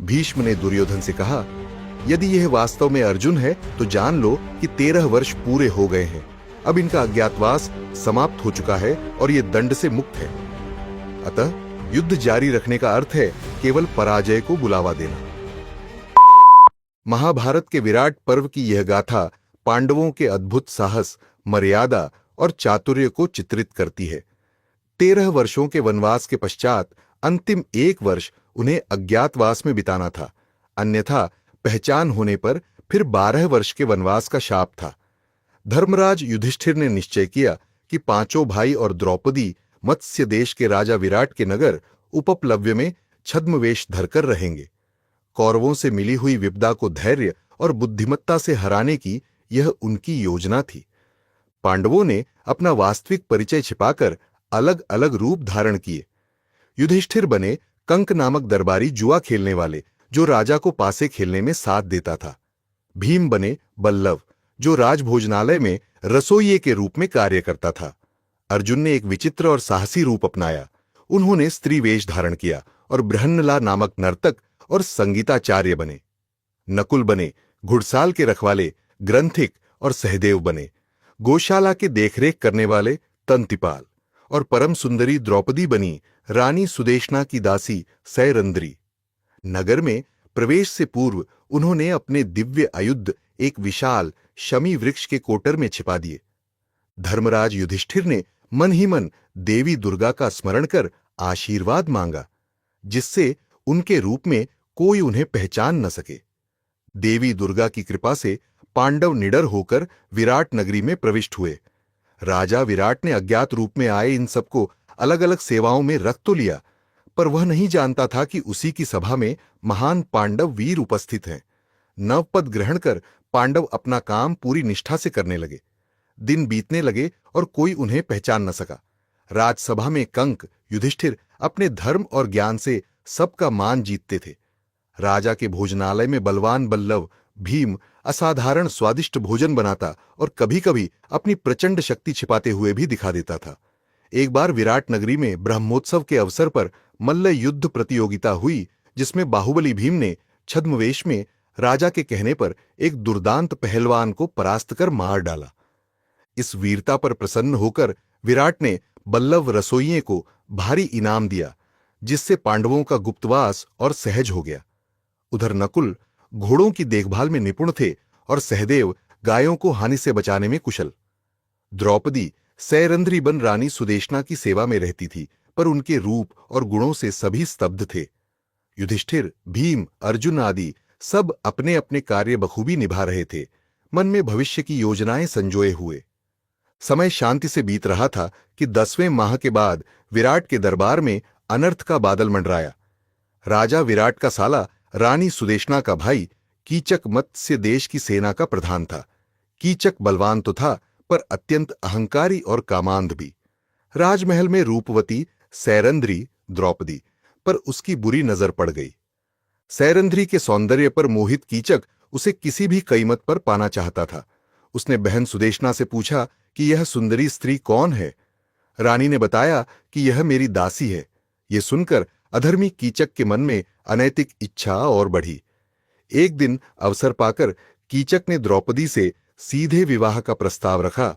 भीष्म ने दुर्योधन से कहा, यदि यह वास्तव में अर्जुन है तो जान लो कि 13 वर्ष पूरे हो गए हैं। अब इनका अज्ञातवास समाप्त हो चुका है और ये दंड से मुक्त है। अतः युद्ध जारी रखने का अर्थ है केवल पराजय को बुलावा देना। महाभारत के विराट पर्व की यह गाथा पांडवों के अद्भुत साहस, मर्यादा और चातुर्य को चित्रित करती है। 13 वर्षों के वनवास के पश्चात अंतिम 1 वर्ष उन्हें अज्ञातवास में बिताना था, अन्यथा पहचान होने पर फिर 12 वर्ष के वनवास का शाप था। धर्मराज युधिष्ठिर ने निश्चय किया कि पांचों भाई और द्रौपदी मत्स्य देश के राजा विराट के नगर उपप्लव्य में छद्मवेश धरकर रहेंगे। कौरवों से मिली हुई विपदा को धैर्य और बुद्धिमत्ता से हराने की यह उनकी योजना थी। पांडवों ने अपना वास्तविक परिचय छिपाकर अलग अलग रूप धारण किए। युधिष्ठिर बने कंक नामक दरबारी जुआ खेलने वाले, जो राजा को पासे खेलने में साथ देता था। भीम बने बल्लव, जो राजभोजनालय में रसोइये के रूप में कार्य करता था। अर्जुन ने एक विचित्र और साहसी रूप अपनाया। उन्होंने स्त्री वेश धारण किया और बृहन्नला नामक नर्तक और संगीताचार्य बने। नकुल बने घुड़साल के रखवाले, ग्रंथिक और सहदेव बने गौशाला के देखरेख करने वाले, तंतिपाल। और परम सुंदरी द्रौपदी बनी रानी सुदेशना की दासी सैरंद्री। नगर में प्रवेश से पूर्व उन्होंने अपने दिव्य आयुध एक विशाल शमी वृक्ष के कोटर में छिपा दिए। धर्मराज युधिष्ठिर ने मन ही मन देवी दुर्गा का स्मरण कर आशीर्वाद मांगा, जिससे उनके रूप में कोई उन्हें पहचान न सके। देवी दुर्गा की कृपा से पांडव निडर होकर विराट नगरी में प्रविष्ट हुए। राजा विराट ने अज्ञात रूप में आए इन सबको अलग अलग सेवाओं में रख तो लिया, पर वह नहीं जानता था कि उसी की सभा में महान पांडव वीर उपस्थित हैं। नवपद ग्रहण कर पांडव अपना काम पूरी निष्ठा से करने लगे। दिन बीतने लगे और कोई उन्हें पहचान न सका। राजसभा में कंक, युधिष्ठिर अपने धर्म और ज्ञान से सबका मान जीतते थे। राजा के भोजनालय में बलवान बल्लव भीम असाधारण स्वादिष्ट भोजन बनाता और कभी-कभी अपनी प्रचंड शक्ति छिपाते हुए भी दिखा देता था। एक बार विराट नगरी में ब्रह्मोत्सव के अवसर पर मल्ल युद्ध प्रतियोगिता हुई, जिसमें बाहुबली भीम ने छद्मवेश में राजा के कहने पर एक दुर्दांत पहलवान को परास्त कर मार डाला। इस वीरता पर प्रसन्न होकर विराट ने बल्लव रसोइये को भारी इनाम दिया, जिससे पांडवों का गुप्तवास और सहज हो गया। उधर नकुल घोड़ों की देखभाल में निपुण थे और सहदेव गायों को हानि से बचाने में कुशल। द्रौपदी सैरंध्री बन रानी सुदेशना की सेवा में रहती थी, पर उनके रूप और गुणों से सभी स्तब्ध थे। युधिष्ठिर, भीम, अर्जुन आदि सब अपने अपने कार्य बखूबी निभा रहे थे। मन में भविष्य की योजनाएं संजोए हुए समय शांति से बीत रहा था कि 10वें माह के बाद विराट के दरबार में अनर्थ का बादल मंडराया। राजा विराट का साला रानी सुदेशना का भाई कीचक मत्स्य देश की सेना का प्रधान था। कीचक बलवान तो था, पर अत्यंत अहंकारी और कामांध भी। राजमहल में रूपवती सैरंध्री द्रौपदी पर उसकी बुरी नजर पड़ गई। सैरंध्री के सौंदर्य पर मोहित कीचक उसे किसी भी कीमत पर पाना चाहता था। उसने बहन सुदेशना से पूछा कि यह सुंदरी स्त्री कौन है। रानी ने बताया कि यह मेरी दासी है। ये सुनकर अधर्मी कीचक के मन में अनैतिक इच्छा और बढ़ी। एक दिन अवसर पाकर कीचक ने द्रौपदी से सीधे विवाह का प्रस्ताव रखा।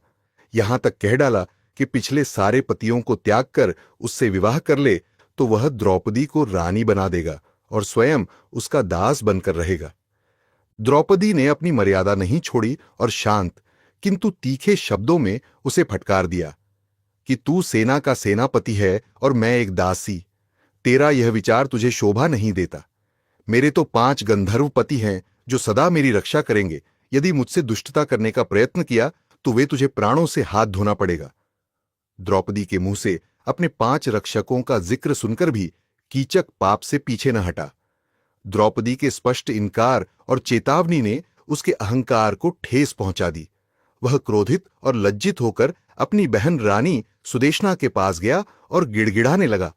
यहां तक कह डाला कि पिछले सारे पतियों को त्याग कर उससे विवाह कर ले तो वह द्रौपदी को रानी बना देगा और स्वयं उसका दास बनकर रहेगा। द्रौपदी ने अपनी मर्यादा नहीं छोड़ी और शांत किंतु तीखे शब्दों में उसे फटकार दिया कि तू सेना का सेनापति है और मैं एक दासी। तेरा यह विचार तुझे शोभा नहीं देता। मेरे तो 5 गंधर्व पति हैं जो सदा मेरी रक्षा करेंगे। यदि मुझसे दुष्टता करने का प्रयत्न किया तो वे तुझे प्राणों से हाथ धोना पड़ेगा। द्रौपदी के मुंह से अपने 5 रक्षकों का जिक्र सुनकर भी कीचक पाप से पीछे न हटा। द्रौपदी के स्पष्ट इनकार और चेतावनी ने उसके अहंकार को ठेस पहुंचा दी। वह क्रोधित और लज्जित होकर अपनी बहन रानी सुदेशना के पास गया और गिड़गिड़ाने लगा।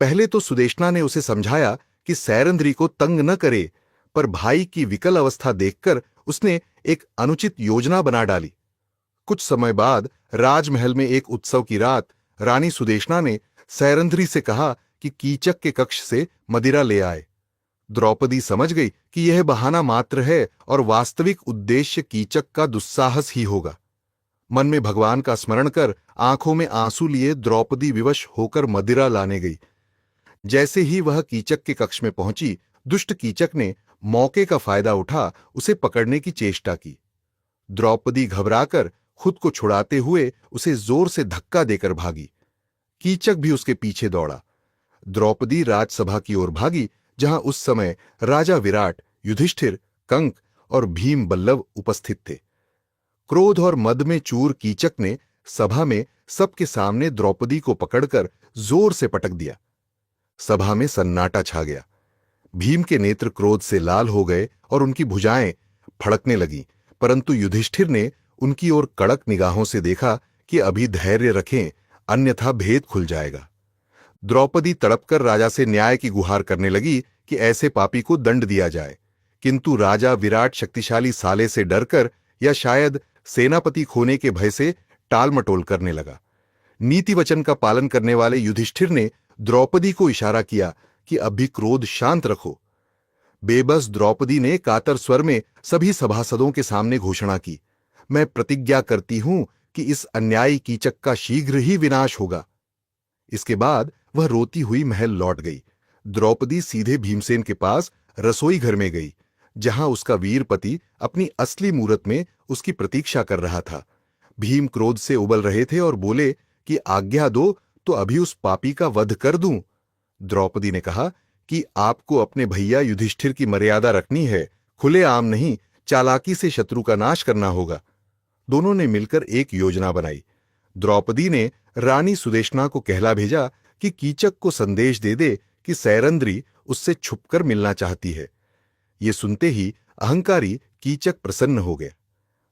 पहले तो सुदेशना ने उसे समझाया कि सैरंध्री को तंग न करे, पर भाई की विकल अवस्था देखकर उसने एक अनुचित योजना बना डाली। कुछ समय बाद राजमहल में एक उत्सव की रात रानी सुदेशना ने सैरंध्री से कहा कि कीचक के कक्ष से मदिरा ले आए। द्रौपदी समझ गई कि यह बहाना मात्र है और वास्तविक उद्देश्य कीचक का दुस्साहस ही होगा। मन में भगवान का स्मरण कर आंखों में आंसू लिए द्रौपदी विवश होकर मदिरा लाने गई। जैसे ही वह कीचक के कक्ष में पहुंची, दुष्ट कीचक ने मौके का फायदा उठा उसे पकड़ने की चेष्टा की। द्रौपदी घबराकर खुद को छुड़ाते हुए उसे जोर से धक्का देकर भागी। कीचक भी उसके पीछे दौड़ा। द्रौपदी राजसभा की ओर भागी, जहां उस समय राजा विराट, युधिष्ठिर, कंक और भीम बल्लभ उपस्थित थे। क्रोध और मद में चूर कीचक ने सभा में सबके सामने द्रौपदी को पकड़कर जोर से पटक दिया। सभा में सन्नाटा छा गया। भीम के नेत्र क्रोध से लाल हो गए और उनकी भुजाएं फड़कने लगीं, परंतु युधिष्ठिर ने उनकी ओर कड़क निगाहों से देखा कि अभी धैर्य रखें, अन्यथा भेद खुल जाएगा। द्रौपदी तड़पकर राजा से न्याय की गुहार करने लगी कि ऐसे पापी को दंड दिया जाए, किंतु राजा विराट शक्तिशाली साले से डरकर या शायद सेनापति खोने के भय से टालमटोल करने लगा। नीति वचन का पालन करने वाले युधिष्ठिर ने द्रौपदी को इशारा किया कि अब भी क्रोध शांत रखो। बेबस द्रौपदी ने कातर स्वर में सभी सभासदों के सामने घोषणा की, मैं प्रतिज्ञा करती हूं कि इस अन्यायी कीचक का शीघ्र ही विनाश होगा। इसके बाद वह रोती हुई महल लौट गई। द्रौपदी सीधे भीमसेन के पास रसोई घर में गई, जहां उसका वीर पति अपनी असली मूरत में उसकी प्रतीक्षा कर रहा था। भीम क्रोध से उबल रहे थे और बोले कि आज्ञा दो तो अभी उस पापी का वध कर दूं। द्रौपदी ने कहा कि आपको अपने भैया युधिष्ठिर की मर्यादा रखनी है, खुलेआम नहीं, चालाकी से शत्रु का नाश करना होगा। दोनों ने मिलकर एक योजना बनाई। द्रौपदी ने रानी सुदेशना को कहला भेजा कि कीचक को संदेश दे दे कि सैरंद्री उससे छुपकर मिलना चाहती है। ये सुनते ही अहंकारी कीचक प्रसन्न हो गया।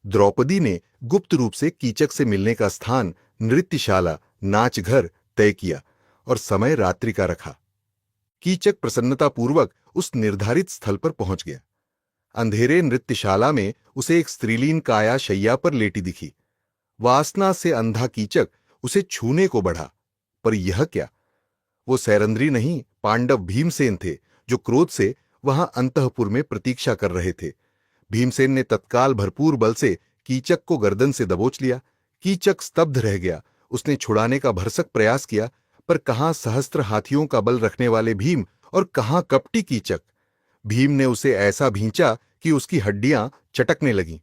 द्रौपदी ने गुप्त रूप से कीचक से मिलने का स्थान, नृत्यशाला, नाच घर तय किया और समय रात्रि का रखा। कीचक प्रसन्नतापूर्वक उस निर्धारित स्थल पर पहुंच गया। अंधेरे नृत्यशाला में उसे एक स्त्रीलीन काया शैया पर लेटी दिखी। वासना से अंधा कीचक उसे छूने को बढ़ा, पर यह क्या, वो सैरंद्री नहीं, पांडव भीमसेन थे, जो क्रोध से वहां अंतःपुर में प्रतीक्षा कर रहे थे। भीमसेन ने तत्काल भरपूर बल से कीचक को गर्दन से दबोच लिया। कीचक स्तब्ध रह गया। उसने छुड़ाने का भरसक प्रयास किया, पर कहां सहस्त्र हाथियों का बल रखने वाले भीम और कहां कपटी कीचक। भीम ने उसे ऐसा भींचा कि उसकी हड्डियां चटकने लगीं।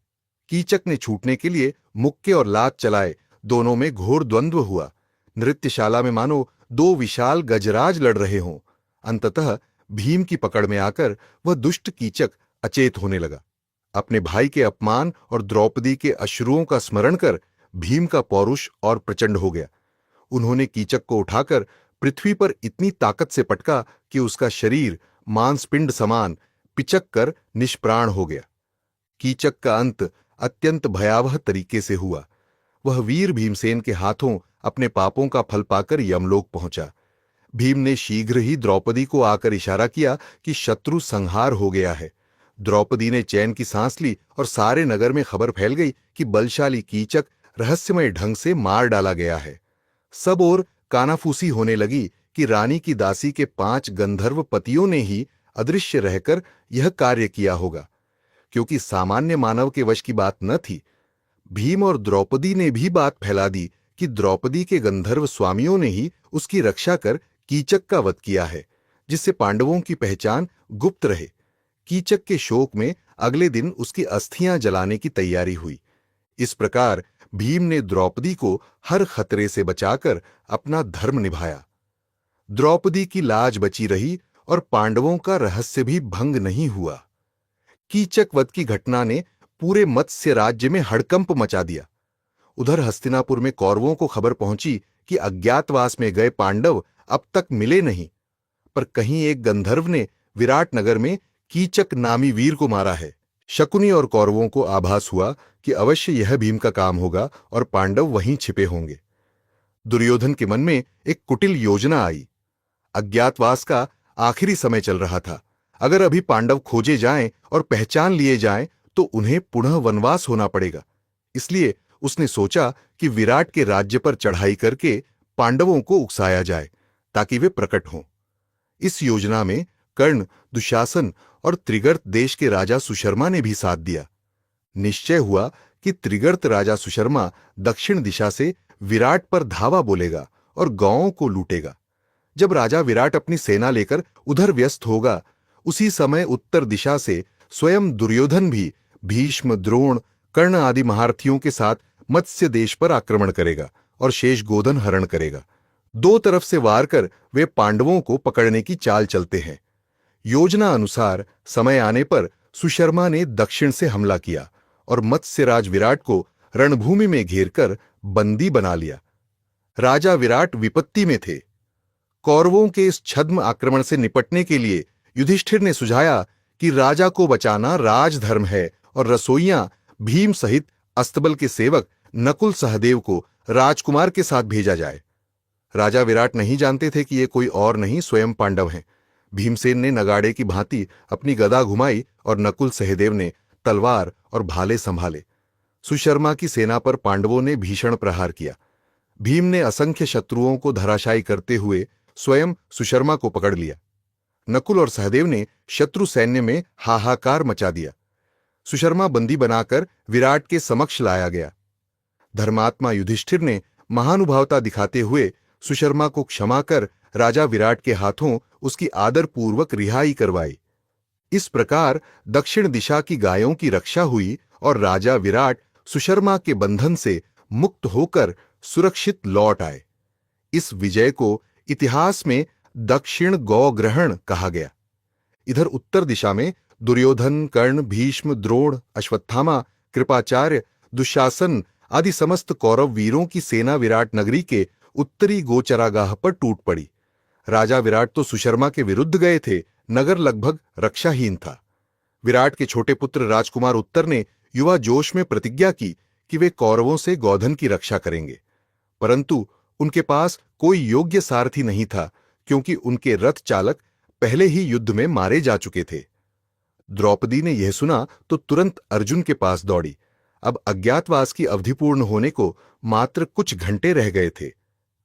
कीचक ने छूटने के लिए मुक्के और लात चलाए। दोनों में घोर द्वंद्व हुआ। नृत्यशाला में मानो दो विशाल गजराज लड़ रहे हों। अंततः भीम की पकड़ में आकर वह दुष्ट कीचक अचेत होने लगा। अपने भाई के अपमान और द्रौपदी के अश्रुओं का स्मरण कर भीम का पौरुष और प्रचंड हो गया। उन्होंने कीचक को उठाकर पृथ्वी पर इतनी ताकत से पटका कि उसका शरीर मांसपिंड समान पिचक कर निष्प्राण हो गया। कीचक का अंत अत्यंत भयावह तरीके से हुआ। वह वीर भीमसेन के हाथों अपने पापों का फल पाकर यमलोक पहुंचा। भीम ने शीघ्र ही द्रौपदी को आकर इशारा किया कि शत्रु संहार हो गया है। द्रौपदी ने चैन की सांस ली और सारे नगर में खबर फैल गई कि बलशाली कीचक रहस्यमय ढंग से मार डाला गया है। सब ओर कानाफूसी होने लगी कि रानी की दासी के 5 गंधर्व पतियों ने ही अदृश्य रहकर यह कार्य किया होगा, क्योंकि सामान्य मानव के वश की बात न थी। भीम और द्रौपदी ने भी बात फैला दी कि द्रौपदी के गंधर्व स्वामियों ने ही उसकी रक्षा कर कीचक का वध किया है, जिससे पांडवों की पहचान गुप्त रहे। कीचक के शोक में अगले दिन उसकी अस्थियां जलाने की तैयारी हुई। इस प्रकार भीम ने द्रौपदी को हर खतरे से बचाकर अपना धर्म निभाया। द्रौपदी की लाज बची रही और पांडवों का रहस्य भी भंग नहीं हुआ। कीचक वध की घटना ने पूरे मत्स्य राज्य में हड़कंप मचा दिया। उधर हस्तिनापुर में कौरवों को खबर पहुंची कि अज्ञातवास में गए पांडव अब तक मिले नहीं, पर कहीं एक गंधर्व ने विराट नगर में कीचक नामी वीर को मारा है। शकुनी और कौरवों को आभास हुआ कि अवश्य यह भीम का काम होगा और पांडव वहीं छिपे होंगे। दुर्योधन के मन में एक कुटिल योजना आई। अज्ञातवास का आखिरी समय चल रहा था। अगर अभी पांडव खोजे जाएं और पहचान लिए जाएं तो उन्हें पुनः वनवास होना पड़ेगा। इसलिए उसने सोचा कि विराट के राज्य पर चढ़ाई करके पांडवों को उकसाया जाए ताकि वे प्रकट हों। इस योजना में कर्ण, दुशासन और त्रिगर्त देश के राजा सुशर्मा ने भी साथ दिया। निश्चय हुआ कि त्रिगर्त राजा सुशर्मा दक्षिण दिशा से विराट पर धावा बोलेगा और गांवों को लूटेगा। जब राजा विराट अपनी सेना लेकर उधर व्यस्त होगा, उसी समय उत्तर दिशा से स्वयं दुर्योधन भी भीष्म, द्रोण, कर्ण आदि महारथियों के साथ मत्स्य देश पर आक्रमण करेगा और शेष गोधन हरण करेगा। दो तरफ से वार कर वे पांडवों को पकड़ने की चाल चलते हैं। योजना अनुसार समय आने पर सुशर्मा ने दक्षिण से हमला किया और मत्स्यराज विराट को रणभूमि में घेरकर बंदी बना लिया। राजा विराट विपत्ति में थे। कौरवों के इस छद्म आक्रमण से निपटने के लिए युधिष्ठिर ने सुझाया कि राजा को बचाना राजधर्म है और रसोइयां भीम सहित अस्तबल के सेवक नकुल सहदेव को राजकुमार के साथ भेजा जाए। राजा विराट नहीं जानते थे कि ये कोई और नहीं, स्वयं पांडव हैं। भीमसेन ने नगाड़े की भांति अपनी गदा घुमाई और नकुल सहदेव ने तलवार और भाले संभाले। सुशर्मा की सेना पर पांडवों ने भीषण प्रहार किया। भीम ने असंख्य शत्रुओं को धराशायी करते हुए स्वयं सुशर्मा को पकड़ लिया। नकुल और सहदेव ने शत्रु सैन्य में हाहाकार मचा दिया। सुशर्मा बंदी बनाकर विराट के समक्ष लाया गया। धर्मात्मा युधिष्ठिर ने महानुभावता दिखाते हुए सुशर्मा को क्षमा कर राजा विराट के हाथों उसकी आदरपूर्वक रिहाई करवाई। इस प्रकार दक्षिण दिशा की गायों की रक्षा हुई और राजा विराट सुशर्मा के बंधन से मुक्त होकर सुरक्षित लौट आए। इस विजय को इतिहास में दक्षिण गौग्रहण कहा गया। इधर उत्तर दिशा में दुर्योधन, कर्ण, भीष्म, द्रोण, अश्वत्थामा, कृपाचार्य, दुशासन आदि समस्त कौरव वीरों की सेना विराट नगरी के उत्तरी गोचरागाह पर टूट पड़ी। राजा विराट तो सुशर्मा के विरुद्ध गए थे, नगर लगभग रक्षाहीन था। विराट के छोटे पुत्र राजकुमार उत्तर ने युवा जोश में प्रतिज्ञा की कि वे कौरवों से गोधन की रक्षा करेंगे, परंतु उनके पास कोई योग्य सारथी नहीं था, क्योंकि उनके रथ चालक पहले ही युद्ध में मारे जा चुके थे। द्रौपदी ने यह सुना तो तुरंत अर्जुन के पास दौड़ी। अब अज्ञातवास की अवधि पूर्ण होने को मात्र कुछ घंटे रह गए थे।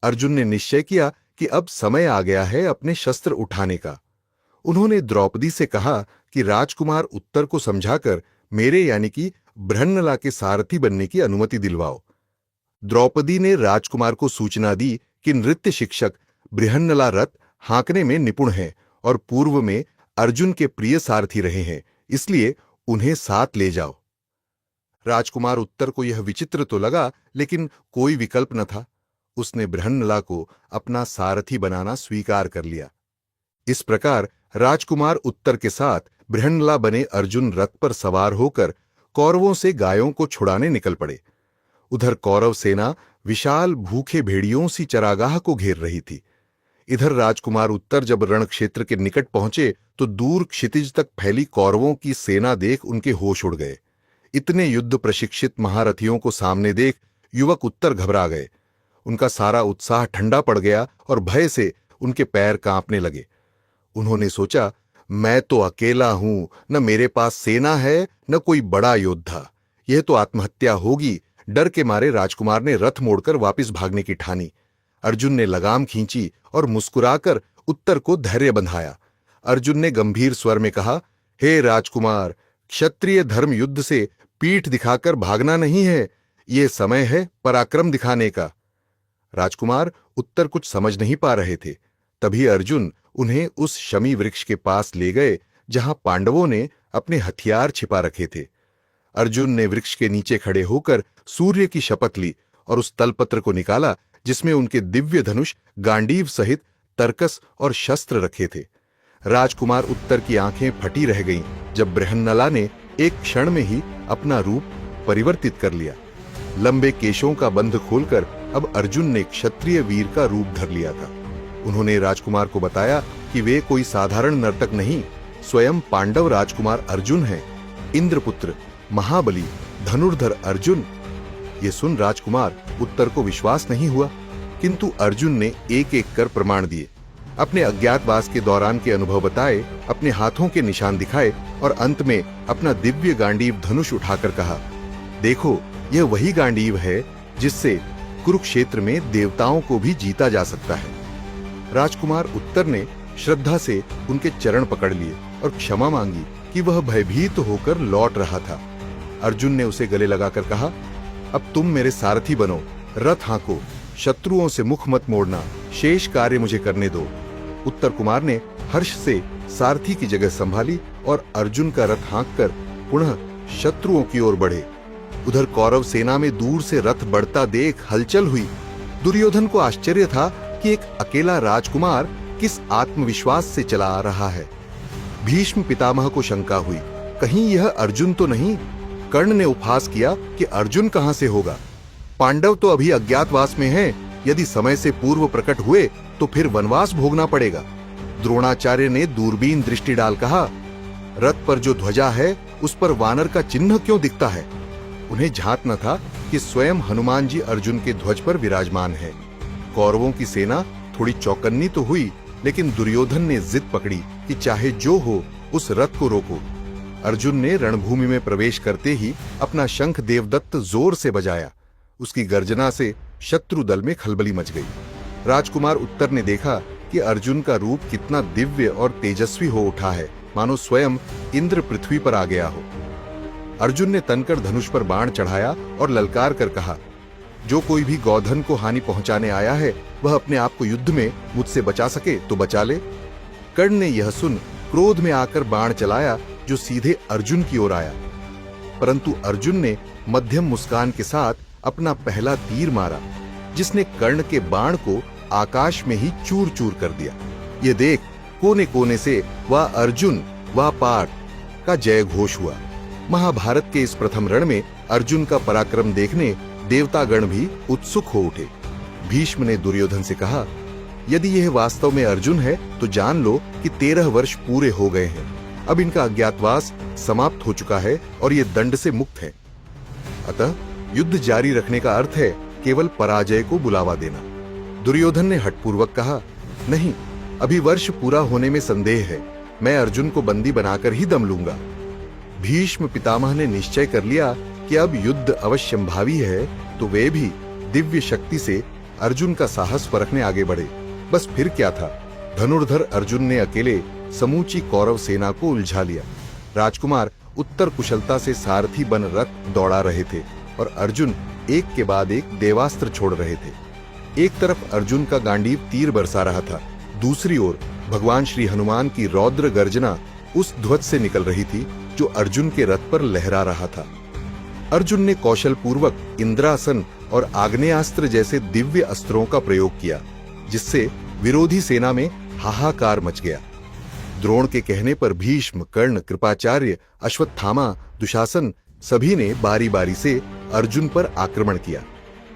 अर्जुन ने निश्चय किया कि अब समय आ गया है अपने शस्त्र उठाने का। उन्होंने द्रौपदी से कहा कि राजकुमार उत्तर को समझाकर मेरे यानी कि बृहन्नला के सारथी बनने की अनुमति दिलवाओ। द्रौपदी ने राजकुमार को सूचना दी कि नृत्य शिक्षक बृहन्नला रथ हाँकने में निपुण हैं और पूर्व में अर्जुन के प्रिय सारथी रहे हैं, इसलिए उन्हें साथ ले जाओ। राजकुमार उत्तर को यह विचित्र तो लगा, लेकिन कोई विकल्प न था। उसने बृहन्नला को अपना सारथी बनाना स्वीकार कर लिया। इस प्रकार राजकुमार उत्तर के साथ बृहन्नला बने अर्जुन रथ पर सवार होकर कौरवों से गायों को छुड़ाने निकल पड़े। उधर कौरव सेना विशाल भूखे भेड़ियों सी चरागाह को घेर रही थी। इधर राजकुमार उत्तर जब रण क्षेत्र के निकट पहुंचे तो दूर क्षितिज तक फैली कौरवों की सेना देख उनके होश उड़ गए। इतने युद्ध प्रशिक्षित महारथियों को सामने देख युवक उत्तर घबरा गए। उनका सारा उत्साह ठंडा पड़ गया और भय से उनके पैर कांपने लगे। उन्होंने सोचा, मैं तो अकेला हूं, न मेरे पास सेना है न कोई बड़ा योद्धा। यह तो आत्महत्या होगी। डर के मारे राजकुमार ने रथ मोड़कर वापस भागने की ठानी। अर्जुन ने लगाम खींची और मुस्कुराकर उत्तर को धैर्य बंधाया। अर्जुन ने गंभीर स्वर में कहा, हे राजकुमार, क्षत्रिय धर्म युद्ध से पीठ दिखाकर भागना नहीं है, ये समय है पराक्रम दिखाने का। राजकुमार उत्तर कुछ समझ नहीं पा रहे थे। तभी अर्जुन उन्हें उस शमी वृक्ष के पास ले गए जहां पांडवों ने अपने हथियार छिपा रखे थे। अर्जुन ने वृक्ष के नीचे खड़े होकर सूर्य की शपथ ली और उस तलपत्र को निकाला जिसमें उनके दिव्य धनुष, गांडीव सहित तरकस और शस्त्र रखे थे। राजकुमार उत्तर की आंखें फटी रह गईं जब बृहन्नला ने एक क्षण में ही अपना रूप परिवर्तित कर लिया। लंबे केशों का बंध खोलकर अब अर्जुन ने क्षत्रिय वीर का रूप धर लिया था। उन्होंने राजकुमार को बताया कि वे कोई साधारण नर्तक नहीं, स्वयं पांडव राजकुमार अर्जुन हैं, इंद्रपुत्र, महाबली, धनुर्धर अर्जुन। ये सुन राजकुमार उत्तर को विश्वास नहीं हुआ, किंतु अर्जुन ने एक एक कर प्रमाण दिए, अपने अज्ञातवास के दौरान के अनुभव बताए, अपने हाथों के निशान दिखाए और अंत में अपना दिव्य गांडीव धनुष उठाकर कहा, देखो, यह वही गांडीव है जिससे कुरुक्षेत्र में देवताओं को भी जीता जा सकता है। राजकुमार उत्तर ने श्रद्धा से उनके चरण पकड़ लिए और क्षमा मांगी कि वह भयभीत होकर लौट रहा था। अर्जुन ने उसे गले लगाकर कहा, अब तुम मेरे सारथी बनो, रथ हाँको, शत्रुओं से मुख मत मोड़ना, शेष कार्य मुझे करने दो। उत्तर कुमार ने हर्ष से सारथी की जगह संभाली और अर्जुन का रथ हाँककर पुनः शत्रुओं की ओर बढ़े। उधर कौरव सेना में दूर से रथ बढ़ता देख हलचल हुई। दुर्योधन को आश्चर्य था कि एक अकेला राजकुमार किस आत्मविश्वास से चला आ रहा है। भीष्म पितामह को शंका हुई, कहीं यह अर्जुन तो नहीं। कर्ण ने उपहास किया कि अर्जुन कहां से होगा, पांडव तो अभी अज्ञातवास में हैं, यदि समय से पूर्व प्रकट हुए तो फिर वनवास भोगना पड़ेगा। द्रोणाचार्य ने दूरबीन दृष्टि डाल कहा, रथ पर जो ध्वजा है उस पर वानर का चिन्ह क्यों दिखता है। उन्हें झांक न था कि स्वयं हनुमान जी अर्जुन के ध्वज पर विराजमान है। कौरवों की सेना थोड़ी चौकन्नी तो हुई, लेकिन दुर्योधन ने जिद पकड़ी कि चाहे जो हो उस रथ को रोको। अर्जुन ने रणभूमि में प्रवेश करते ही अपना शंख देवदत्त जोर से बजाया। उसकी गर्जना से शत्रु दल में खलबली मच गई। राजकुमार उत्तर ने देखा कि अर्जुन का रूप कितना दिव्य और तेजस्वी हो उठा है, मानो स्वयं इंद्र पृथ्वी पर आ गया हो। अर्जुन ने तनकर धनुष पर बाण चढ़ाया और ललकार कर कहा, जो कोई भी गौधन को हानि पहुंचाने आया है वह अपने आप को युद्ध में मुझसे बचा सके तो बचा ले। कर्ण ने यह सुन क्रोध में आकर बाण चलाया जो सीधे अर्जुन की ओर आया, परंतु अर्जुन ने मध्यम मुस्कान के साथ अपना पहला तीर मारा, जिसने कर्ण के बाण को आकाश में ही चूर चूर कर दिया। ये देख कोने कोने से वाह अर्जुन वाह पार्थ का जय घोष हुआ। महाभारत के इस प्रथम रण में अर्जुन का पराक्रम देखने देवतागण भी उत्सुक हो उठे। भीष्म ने दुर्योधन से कहा, यदि यह वास्तव में अर्जुन है तो जान लो कि 13 वर्ष पूरे हो गए हैं। अब इनका अज्ञातवास समाप्त हो चुका है और ये दंड से मुक्त है। अतः युद्ध जारी रखने का अर्थ है केवल पराजय को बुलावा देना। दुर्योधन ने हठपूर्वक कहा, नहीं, अभी वर्ष पूरा होने में संदेह है, मैं अर्जुन को बंदी बनाकर ही दम लूंगा। भीष्म पितामह ने निश्चय कर लिया कि अब युद्ध अवश्यंभावी है, तो वे भी दिव्य शक्ति से अर्जुन का साहस परखने आगे बढ़े। बस फिर क्या था, धनुर्धर अर्जुन ने अकेले समूची कौरव सेना को उलझा लिया। राजकुमार उत्तर कुशलता से सारथी बन रथ दौड़ा रहे थे और अर्जुन एक के बाद एक देवास्त्र छोड़ रहे थे। एक तरफ अर्जुन का गांडीव तीर बरसा रहा था, दूसरी ओर भगवान श्री हनुमान की रौद्र गर्जना उस ध्वज से निकल रही थी जो अर्जुन के रथ पर लहरा रहा था। अर्जुन ने कौशल पूर्वक इंद्रासन और आग्नेयास्त्र जैसे दिव्य अस्त्रों का प्रयोग किया, जिससे विरोधी सेना में हाहाकार मच गया। द्रोण के कहने पर भीष्म, कर्ण, कृपाचार्य, अश्वत्थामा, दुशासन सभी ने बारी बारी से अर्जुन पर आक्रमण किया,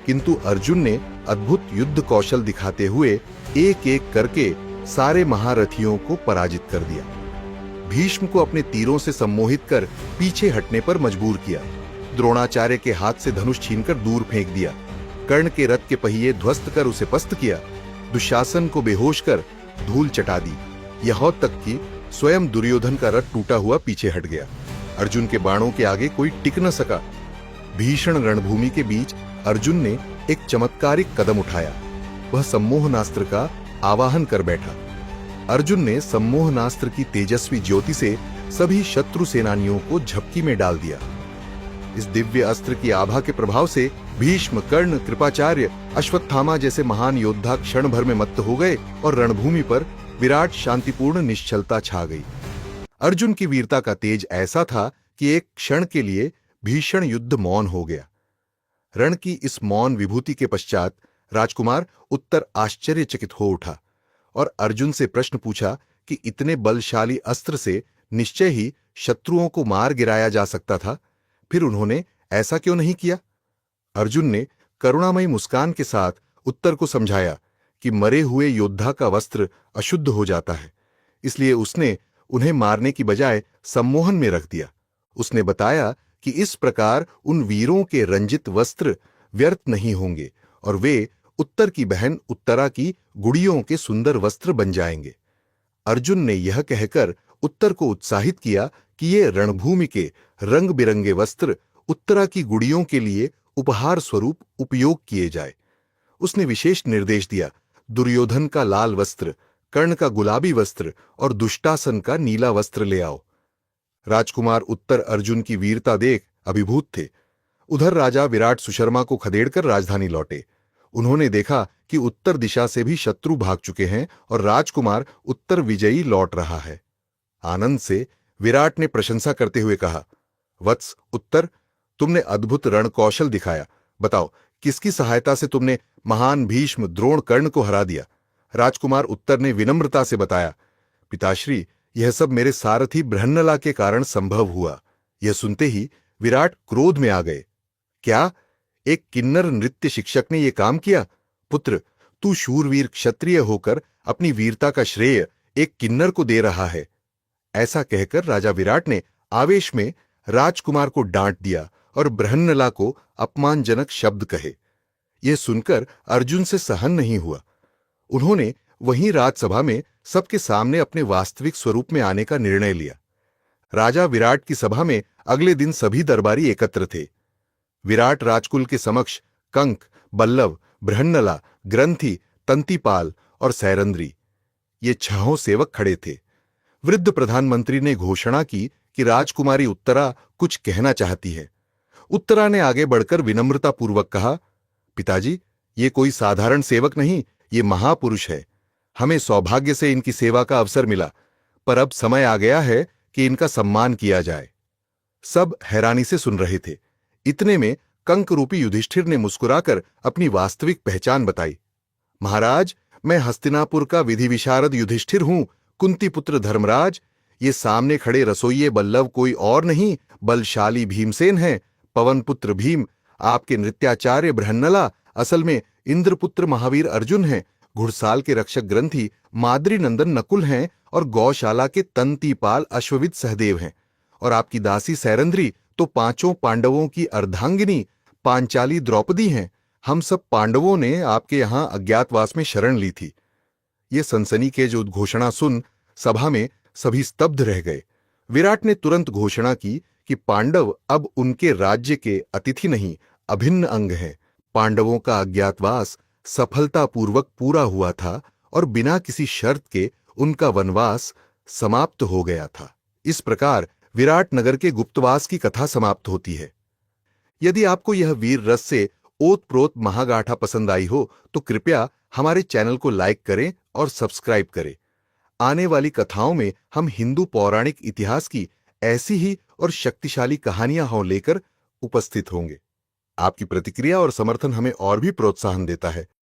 किंतु अर्जुन ने अद्भुत युद्ध कौशल दिखाते हुए एक एक करके सारे महारथियों को पराजित कर दिया। भीष्म को अपने तीरों से सम्मोहित कर पीछे हटने पर मजबूर किया। द्रोणाचार्य के हाथ से धनुष छीनकर दूर फेंक दिया। कर्ण के रथ के पहिए ध्वस्त कर उसे पस्त किया। दुशासन को बेहोश कर धूल चटा दी। यहां तक कि स्वयं दुर्योधन का रथ टूटा हुआ पीछे हट गया। अर्जुन के बाणों के आगे कोई टिक न सका। भीषण रणभूमि के बीच अर्जुन ने एक चमत्कारिक कदम उठाया। वह सम्मोहनास्त्र का आवाहन कर बैठा। अर्जुन ने सम्मोहनास्त्र की तेजस्वी ज्योति से सभी शत्रु सेनानियों को झपकी में डाल दिया। इस दिव्य अस्त्र की आभा के प्रभाव से भीष्म, कर्ण, कृपाचार्य, अश्वत्थामा जैसे महान योद्धा क्षण भर में मत्त हो गए और रणभूमि पर विराट शांतिपूर्ण निश्चलता छा गई। अर्जुन की वीरता का तेज ऐसा था कि एक क्षण के लिए भीषण युद्ध मौन हो गया। रण की इस मौन विभूति के पश्चात राजकुमार उत्तर आश्चर्यचकित हो उठा और अर्जुन से प्रश्न पूछा कि इतने बलशाली अस्त्र से निश्चय ही शत्रुओं को मार गिराया जा सकता था, फिर उन्होंने ऐसा क्यों नहीं किया? अर्जुन ने करुणामयी मुस्कान के साथ उत्तर को समझाया कि मरे हुए योद्धा का वस्त्र अशुद्ध हो जाता है, इसलिए उसने उन्हें मारने की बजाय सम्मोहन में रख दिया। उसने बताया कि इस प्रकार उन वीरों के रंजित वस्त्र व्यर्थ नहीं होंगे और वे उत्तर की बहन उत्तरा की गुड़ियों के सुंदर वस्त्र बन जाएंगे। अर्जुन ने यह कहकर उत्तर को उत्साहित किया कि ये रणभूमि के रंग बिरंगे वस्त्र उत्तरा की गुड़ियों के लिए उपहार स्वरूप उपयोग किए जाए। उसने विशेष निर्देश दिया, दुर्योधन का लाल वस्त्र, कर्ण का गुलाबी वस्त्र और दुष्टासन का नीला वस्त्र ले आओ। राजकुमार उत्तर अर्जुन की वीरता देख अभिभूत थे। उधर राजा विराट सुशर्मा को खदेड़कर राजधानी लौटे। उन्होंने देखा कि उत्तर दिशा से भी शत्रु भाग चुके हैं और राजकुमार उत्तर विजयी लौट रहा है। आनंद से विराट ने प्रशंसा करते हुए कहा, वत्स उत्तर, तुमने अद्भुत रण कौशल दिखाया। बताओ, किसकी सहायता से तुमने महान भीष्म द्रोण कर्ण को हरा दिया? राजकुमार उत्तर ने विनम्रता से बताया, पिताश्री, यह सब मेरे सारथी बृहन्नला के कारण संभव हुआ। यह सुनते ही विराट क्रोध में आ गए। क्या एक किन्नर नृत्य शिक्षक ने यह काम किया? पुत्र, तू शूरवीर क्षत्रिय होकर अपनी वीरता का श्रेय एक किन्नर को दे रहा है। ऐसा कहकर राजा विराट ने आवेश में राजकुमार को डांट दिया और बृहन्नला को अपमानजनक शब्द कहे। यह सुनकर अर्जुन से सहन नहीं हुआ। उन्होंने वहीं राजसभा में सबके सामने अपने वास्तविक स्वरूप में आने का निर्णय लिया। राजा विराट की सभा में अगले दिन सभी दरबारी एकत्र थे। विराट राजकुल के समक्ष कंक, बल्लव, बृहन्नला, ग्रंथी, तंतीपाल और सैरंद्री, ये छहों सेवक खड़े थे। वृद्ध प्रधानमंत्री ने घोषणा की कि राजकुमारी उत्तरा कुछ कहना चाहती है। उत्तरा ने आगे बढ़कर विनम्रतापूर्वक कहा, पिताजी, ये कोई साधारण सेवक नहीं, ये महापुरुष है। हमें सौभाग्य से इनकी सेवा का अवसर मिला, पर अब समय आ गया है कि इनका सम्मान किया जाए। सब हैरानी से सुन रहे थे। इतने में कंक रूपी युधिष्ठिर ने मुस्कुराकर अपनी वास्तविक पहचान बताई। महाराज, मैं हस्तिनापुर का विधि विशारद युधिष्ठिर हूं, कुंती पुत्र धर्मराज। ये सामने खड़े रसोइये बल्लव कोई और नहीं, बलशाली भीमसेन हैं। पवन पुत्र भीम, आपके नृत्याचार्य बृहन्नला असल में इंद्रपुत्र महावीर अर्जुन हैं। घुड़साल के रक्षक ग्रंथी माद्री नंदन नकुल हैं और गौशाला के तंतीपाल अश्वविद सहदेव हैं। और आपकी दासी सैरंद्री तो पांचों पांडवों की अर्धांगिनी पांचाली द्रौपदी हैं। हम सब पांडवों ने आपके यहां अज्ञातवास में शरण ली थी। ये सनसनीखेज उद्घोषणा सुन सभा में सभी स्तब्ध रह गए। विराट ने तुरंत घोषणा की कि पांडव अब उनके राज्य के अतिथि नहीं, अभिन्न अंग हैं। पांडवों का अज्ञातवास सफलतापूर्वक पूरा हुआ था और बिना किसी शर्त के उनका वनवास समाप्त हो गया था। इस प्रकार विराट नगर के गुप्तवास की कथा समाप्त होती है। यदि आपको यह वीर रस से ओतप्रोत महागाथा पसंद आई हो तो कृपया हमारे चैनल को लाइक करें और सब्सक्राइब करें। आने वाली कथाओं में हम हिंदू पौराणिक इतिहास की ऐसी ही और शक्तिशाली कहानियां लेकर उपस्थित होंगे। आपकी प्रतिक्रिया और समर्थन हमें और भी प्रोत्साहन देता है।